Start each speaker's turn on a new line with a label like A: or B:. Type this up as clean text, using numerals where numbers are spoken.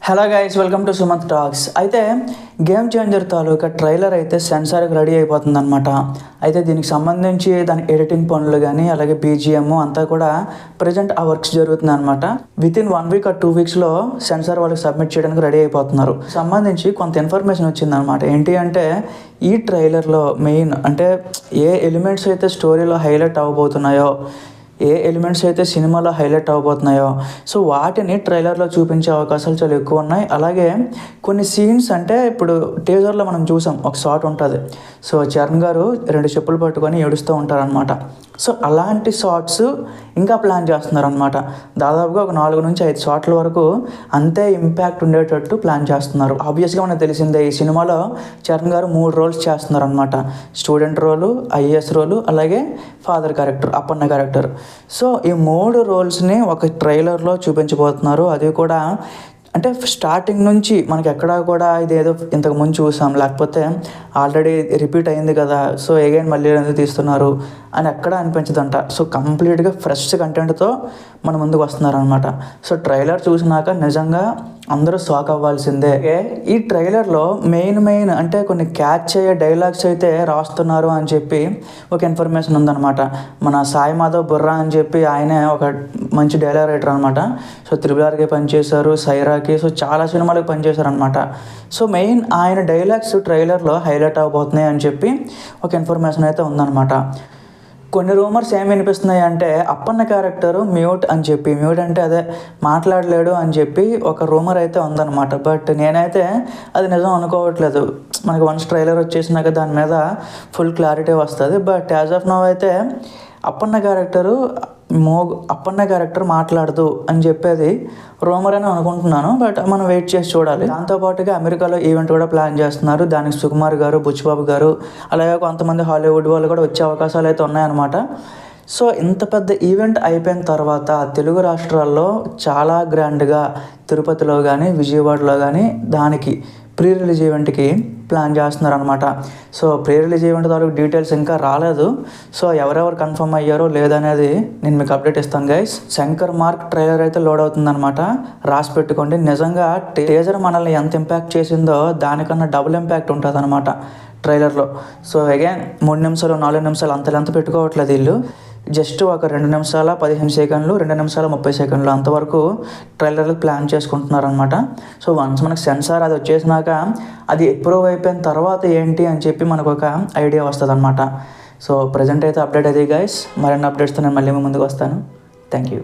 A: Hello guys, welcome to Sumanth talks. అయితే game changer తాలూకా trailer అయితే సెన్సార్కి ready అయిపోతుంది అనమాట. అయితే దీనికి సంబంధించి దాని ఎడిటింగ్ పనులు కానీ అలాగే బీజిఎం అంతా కూడా ప్రజెంట్ ఆ వర్క్స్ జరుగుతుంది అనమాట. వితిన్ 1 వీక్ ఆర్ 2 వీక్స్లో సెన్సార్ వాళ్ళకి సబ్మిట్ చేయడానికి రెడీ అయిపోతున్నారు. సంబంధించి కొంత ఇన్ఫర్మేషన్ వచ్చిందనమాట. ఏంటి అంటే ఈ ట్రైలర్లో మెయిన్ అంటే ఏ ఎలిమెంట్స్ అయితే స్టోరీలో హైలైట్ అవ్వబోతున్నాయో, ఏ ఎలిమెంట్స్ అయితే సినిమాలో హైలైట్ అవ్వబోతున్నాయో సో వాటిని ట్రైలర్లో చూపించే అవకాశాలు చాలా ఎక్కువ ఉన్నాయి. అలాగే కొన్ని సీన్స్ అంటే ఇప్పుడు టీజర్లో మనం చూసాం, ఒక షాట్ ఉంటుంది. సో చరణ్ గారు 2 చెప్పులు పట్టుకొని ఏడుస్తూ ఉంటారనమాట. సో అలాంటి షాట్స్ ఇంకా ప్లాన్ చేస్తున్నారనమాట. దాదాపుగా ఒక 4 నుంచి 5 షాట్ల వరకు అంతే ఇంపాక్ట్ ఉండేటట్టు ప్లాన్ చేస్తున్నారు. ఆబ్వియస్గా మనకు తెలిసిందే, ఈ సినిమాలో చరణ్ గారు 3 రోల్స్ చేస్తున్నారనమాట. స్టూడెంట్ రోలు, ఐఏఎస్ రోలు, అలాగే father character, Appanna character. So ఈ 3 రోల్స్ని ఒక ట్రైలర్లో చూపించబోతున్నారు. అది కూడా అంటే స్టార్టింగ్ నుంచి మనకి ఎక్కడా కూడా ఇదేదో ఇంతకు ముందు చూసాం, లేకపోతే ఆల్రెడీ రిపీట్ అయింది కదా, సో అగైన్ మళ్ళీ ఎందుకు తీస్తున్నారు అని ఎక్కడా అనిపించదంట. సో కంప్లీట్గా ఫ్రెష్ కంటెంట్తో మన ముందుకు వస్తున్నారనమాట. సో ట్రైలర్ చూసినాక నిజంగా అందరూ షాక్ అవ్వాల్సిందే. ఈ ట్రైలర్లో మెయిన్ అంటే కొన్ని క్యాచ్ అయ్యే డైలాగ్స్ అయితే రాస్తున్నారు అని చెప్పి ఒక ఇన్ఫర్మేషన్ ఉందన్నమాట. మన సాయి మాధవ్ బుర్రా అని చెప్పి ఆయనే ఒక మంచి డైలాగ్ రైటర్ అనమాట. సో త్రిబుల్ పనిచేశారు, సైరాకి, సో చాలా సినిమాలకు పనిచేశారు అనమాట. సో మెయిన్ ఆయన డైలాగ్స్ ట్రైలర్లో హైలైట్ అవబోతున్నాయి అని చెప్పి ఒక ఇన్ఫర్మేషన్ అయితే ఉందన్నమాట. కొన్ని రూమర్స్ ఏం వినిపిస్తున్నాయి అంటే అప్పన్న క్యారెక్టరు మ్యూట్ అని చెప్పి, మ్యూట్ అంటే అదే మాట్లాడలేడు అని చెప్పి ఒక రూమర్ అయితే ఉందన్నమాట. బట్ నేనైతే అది నిజం అనుకోవట్లేదు. మనకి వన్స్ ట్రైలర్ వచ్చేసినాక దాని మీద ఫుల్ క్లారిటీ వస్తుంది. బట్ యాజ్ ఆఫ్ నౌ అయితే అప్పన్న క్యారెక్టర్ మాట్లాడదు అని చెప్పేది రూమర్ అని అనుకుంటున్నాను. బట్ మనం వెయిట్ చేసి చూడాలి. దాంతోపాటుగా అమెరికాలో ఈవెంట్ కూడా ప్లాన్ చేస్తున్నారు. దానికి సుకుమార్ గారు, బుచ్చిబాబు గారు, అలాగే కొంతమంది హాలీవుడ్ వాళ్ళు కూడా వచ్చే అవకాశాలు అయితే ఉన్నాయన్నమాట. సో ఇంత పెద్ద ఈవెంట్ అయిపోయిన తర్వాత తెలుగు రాష్ట్రాల్లో చాలా గ్రాండ్గా తిరుపతిలో కానీ విజయవాడలో కానీ దానికి ప్రీ రిలీజ్ ఈవెంట్కి ప్లాన్ చేస్తున్నారనమాట. సో ప్రీ రిలీజ్ ఈవెంట్ తాలూకు డీటెయిల్స్ ఇంకా రాలేదు. సో ఎవరెవరు కన్ఫర్మ్ అయ్యారో లేదనేది నేను మీకు అప్డేట్ ఇస్తాను గైస్. శంకర్ మార్క్ ట్రైలర్ అయితే లోడ్ అవుతుందన్నమాట, రాసి పెట్టుకోండి. నిజంగా టీజర్ మనల్ని ఎంత ఇంపాక్ట్ చేసిందో దానికన్నా డబుల్ ఇంపాక్ట్ ఉంటుంది అనమాట ట్రైలర్లో. సో అగైన్ 3 నిమిషాలు 4 నిమిషాలు అంత లెంత్ పెట్టుకోవట్లేదు వీళ్ళు. జస్ట్ ఒక 2 నిమిషాల 15 సెకండ్లు, 2 నిమిషాల 30 సెకండ్లు అంతవరకు ట్రైలర్లు ప్లాన్ చేసుకుంటున్నారనమాట. సో వన్స్ మనకు సెన్సార్ అది వచ్చేసినాక అది అప్రూవ్ అయిపోయిన తర్వాత ఏంటి అని చెప్పి మనకు ఒక ఐడియా వస్తుంది అనమాట. సో ప్రజెంట్ అయితే అప్డేట్ అది గైస్. మరిన్ని అప్డేట్స్తో నేను మళ్ళీ ముందుకు వస్తాను. Thank you.